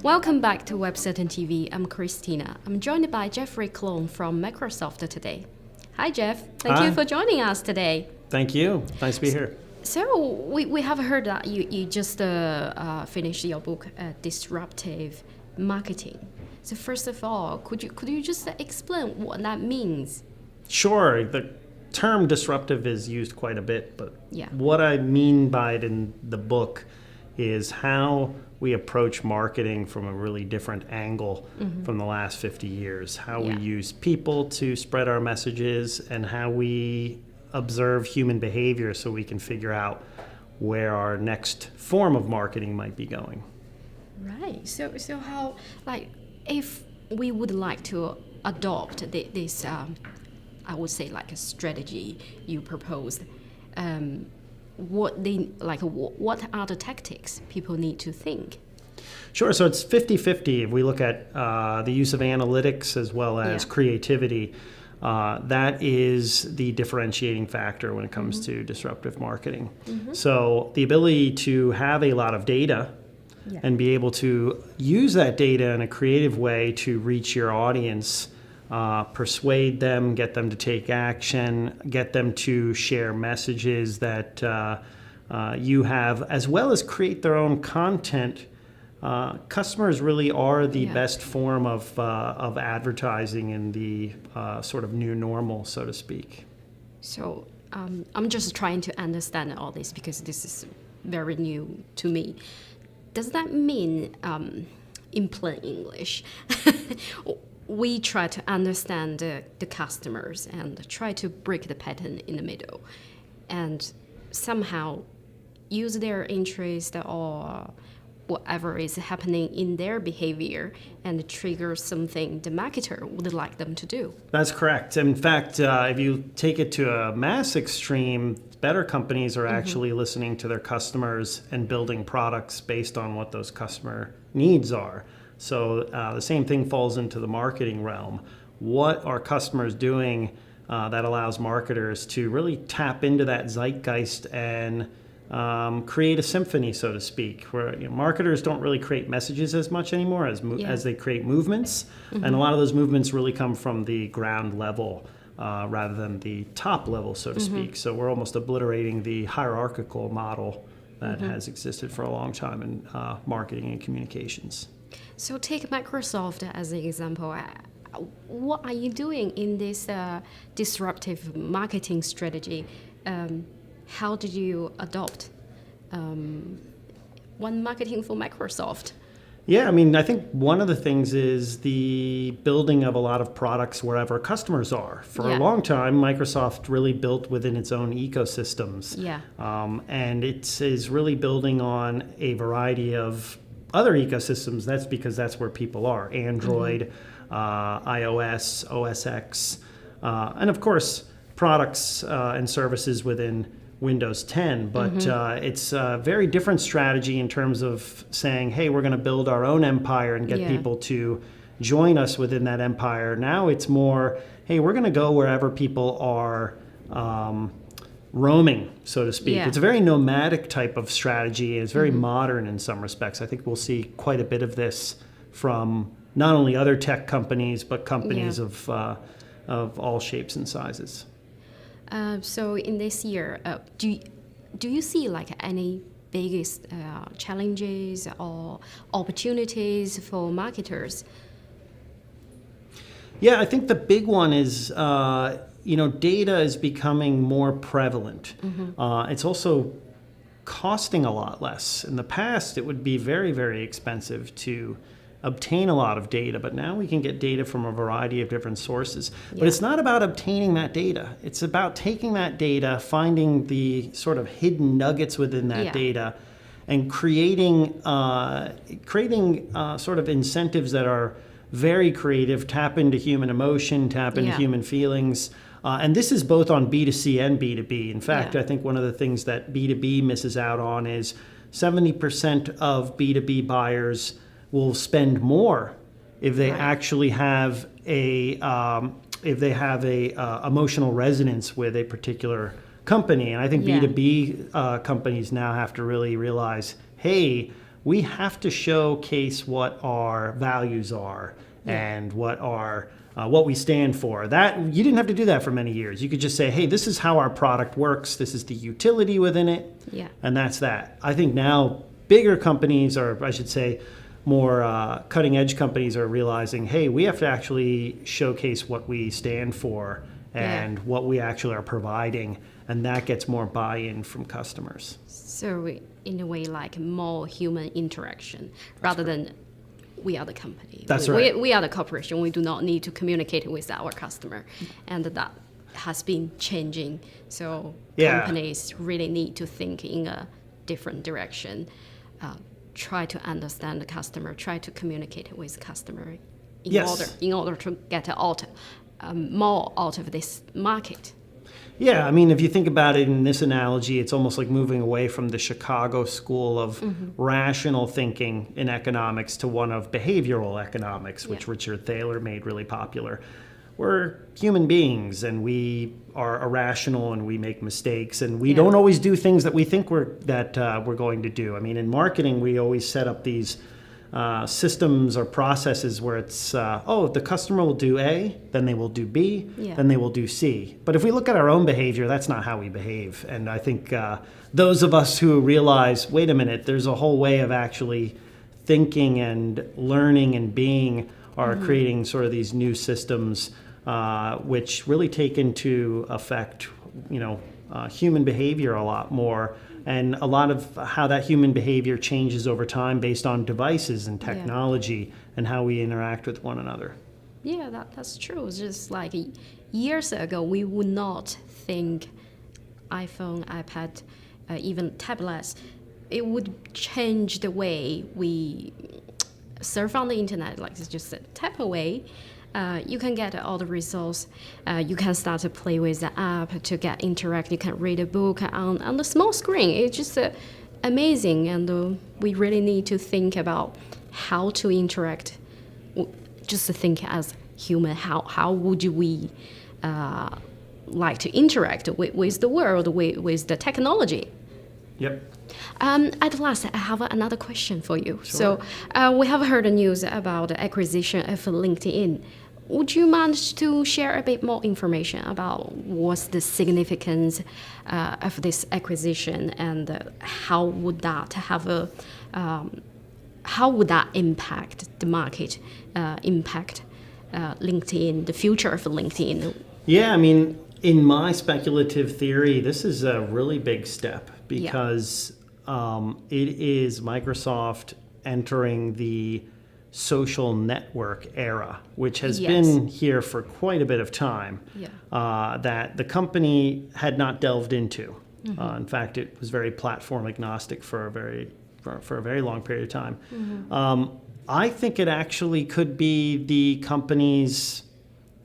Welcome back to Web Certain TV. I'm Christina. I'm joined by Jeffrey Clone from Microsoft today. Hi, Jeff. Thank you for joining us today. Thank you. Nice to be here. So we have heard that you just finished your book, Disruptive Marketing. So first of all, could you just explain what that means? Sure. The term disruptive is used quite a bit, but Yeah. what I mean by it in the book is how we approach marketing from a really different angle from the last 50 years. How we use people to spread our messages and how we observe human behavior so we can figure out where our next form of marketing might be going. Right. So how, like, if we would like to adopt this, I would say like a strategy you proposed, what are the tactics people need to think? Sure. So it's 50-50 if we look at the use of analytics as well as creativity. That is the differentiating factor when it comes to disruptive marketing. So the ability to have a lot of data and be able to use that data in a creative way to reach your audience, persuade them, get them to take action, get them to share messages that you have, as well as create their own content. Customers really are the best form of advertising in the sort of new normal, so to speak. So I'm just trying to understand all this because this is very new to me. Does that mean, in plain English, we try to understand the customers and try to break the pattern in the middle and somehow use their interest or whatever is happening in their behavior and trigger something the marketer would like them to do? That's correct. In fact, if you take it to a mass extreme, better companies are actually listening to their customers and building products based on what those customer needs are. So the same thing falls into the marketing realm. What are customers doing that allows marketers to really tap into that zeitgeist and create a symphony, so to speak, where marketers don't really create messages as much anymore as they create movements. And a lot of those movements really come from the ground level rather than the top level, so to speak. So we're almost obliterating the hierarchical model that has existed for a long time in marketing and communications. So take Microsoft as an example. What are you doing in this disruptive marketing strategy? How did you adopt one marketing for Microsoft? Yeah, I mean, I think one of the things is the building of a lot of products wherever customers are. For a long time, Microsoft really built within its own ecosystems. And it is really building on a variety of other ecosystems. That's because that's where people are. Android, iOS, OS X, and of course, products and services within Windows 10, but it's a very different strategy in terms of saying, hey, we're going to build our own empire and get people to join us within that empire. Now it's more, hey, we're going to go wherever people are roaming, so to speak. It's a very nomadic type of strategy. It's very modern in some respects. I think we'll see quite a bit of this from not only other tech companies, but companies of all shapes and sizes. So in this year, do you see like any biggest challenges or opportunities for marketers? Yeah, I think the big one is, data is becoming more prevalent. It's also costing a lot less. In the past, it would be very, very expensive to obtain a lot of data, but now we can get data from a variety of different sources. But it's not about obtaining that data. It's about taking that data, finding the sort of hidden nuggets within that data, and creating sort of incentives that are very creative, tap into human emotion, tap into human feelings. And this is both on B2C and B2B. In fact, I think one of the things that B2B misses out on is 70% of B2B buyers will spend more if they actually have a emotional resonance with a particular company. And I think B2B companies now have to really realize, hey, we have to showcase what our values are and what we stand for. That you didn't have to do that for many years. You could just say, hey, this is how our product works. This is the utility within it. Yeah. And that's that. I think now bigger companies, or I should say more cutting edge companies, are realizing, hey, we have to actually showcase what we stand for and what we actually are providing. And that gets more buy-in from customers. So in a way, like more human interaction rather than we are the company. That's right. We are the corporation. We do not need to communicate with our customer. And that has been changing. So companies really need to think in a different direction. Try to understand the customer, try to communicate with the customer in order to get more out of this market. Yeah, I mean, if you think about it in this analogy, it's almost like moving away from the Chicago school of rational thinking in economics to one of behavioral economics, which Richard Thaler made really popular. We're human beings, and we are irrational, and we make mistakes, and we don't always do things that we think we're going to do. I mean, in marketing, we always set up these systems or processes where it's, the customer will do A, then they will do B, then they will do C. But if we look at our own behavior, that's not how we behave. And I think those of us who realize, wait a minute, there's a whole way of actually thinking and learning and being are creating sort of these new systems which really take into effect, human behavior a lot more. And a lot of how that human behavior changes over time based on devices and technology and how we interact with one another. Yeah, that's true. It's just like years ago, we would not think iPhone, iPad, even tablets, it would change the way we surf on the internet. Like it's just tap away. You can get all the results. You can start to play with the app to get interact. You can read a book on the small screen. It's just amazing, and we really need to think about how to interact. Just to think as human, how would we like to interact with the world, with the technology? Yep. At last, I have another question for you. Sure. So we have heard the news about the acquisition of LinkedIn. Would you mind to share a bit more information about what's the significance of this acquisition, and how would that impact the market, impact LinkedIn, the future of LinkedIn? Yeah, I mean, in my speculative theory, this is a really big step because it is Microsoft entering the social network era, which has been here for quite a bit of time, that the company had not delved into. In fact, it was very platform agnostic for a very long period of time. I think it actually could be the company's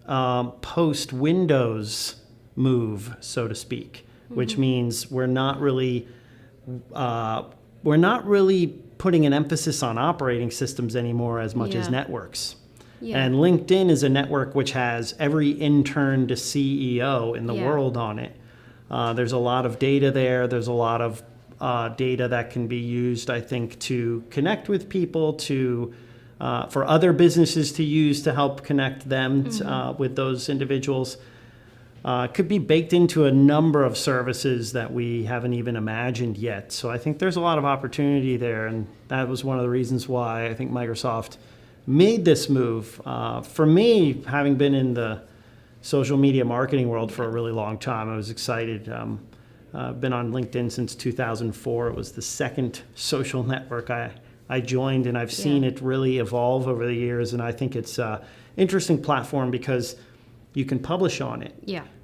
post-Windows move, so to speak, which means we're not really putting an emphasis on operating systems anymore as much as networks. And LinkedIn is a network which has every intern to CEO in the world on it. There's a lot of data there. There's a lot of data that can be used, I think, to connect with people, for other businesses to use to help connect them with those individuals. Could be baked into a number of services that we haven't even imagined yet. So I think there's a lot of opportunity there, and that was one of the reasons why I think Microsoft made this move. For me, having been in the social media marketing world for a really long time, I was excited. I've been on LinkedIn since 2004. It was the second social network I joined, and I've seen it really evolve over the years, and I think it's an interesting platform because you can publish on it.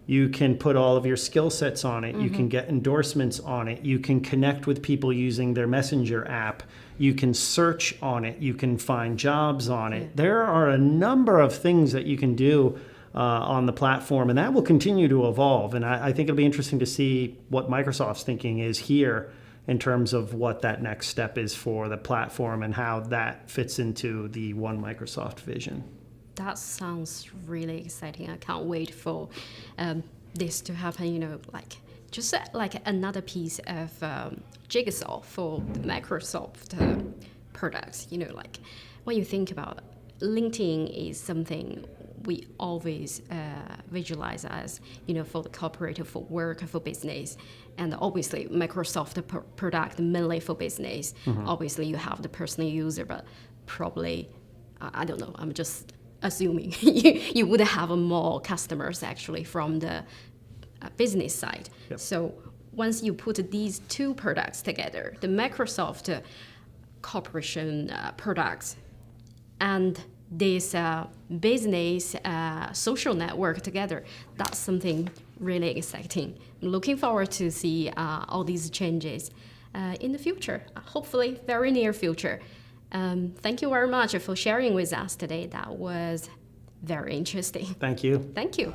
You can put all of your skill sets on it. You can get endorsements on it. You can connect with people using their Messenger app. You can search on it. You can find jobs on it. There are a number of things that you can do on the platform, and that will continue to evolve. And I think it'll be interesting to see what Microsoft's thinking is here in terms of what that next step is for the platform and how that fits into the One Microsoft vision. That sounds really exciting. I can't wait for this to happen, just like another piece of jigsaw for the Microsoft products. You know, like when you think about LinkedIn is something we always visualize as, you know, for the corporate, for work, for business. And obviously Microsoft product mainly for business. Obviously you have the personal user, but probably, I don't know, I'm just assuming you would have more customers actually from the business side. Yep. So once you put these two products together, the Microsoft corporation products and this business social network together, that's something really exciting. I'm looking forward to see all these changes in the future, hopefully very near future. Thank you very much for sharing with us today. That was very interesting. Thank you. Thank you.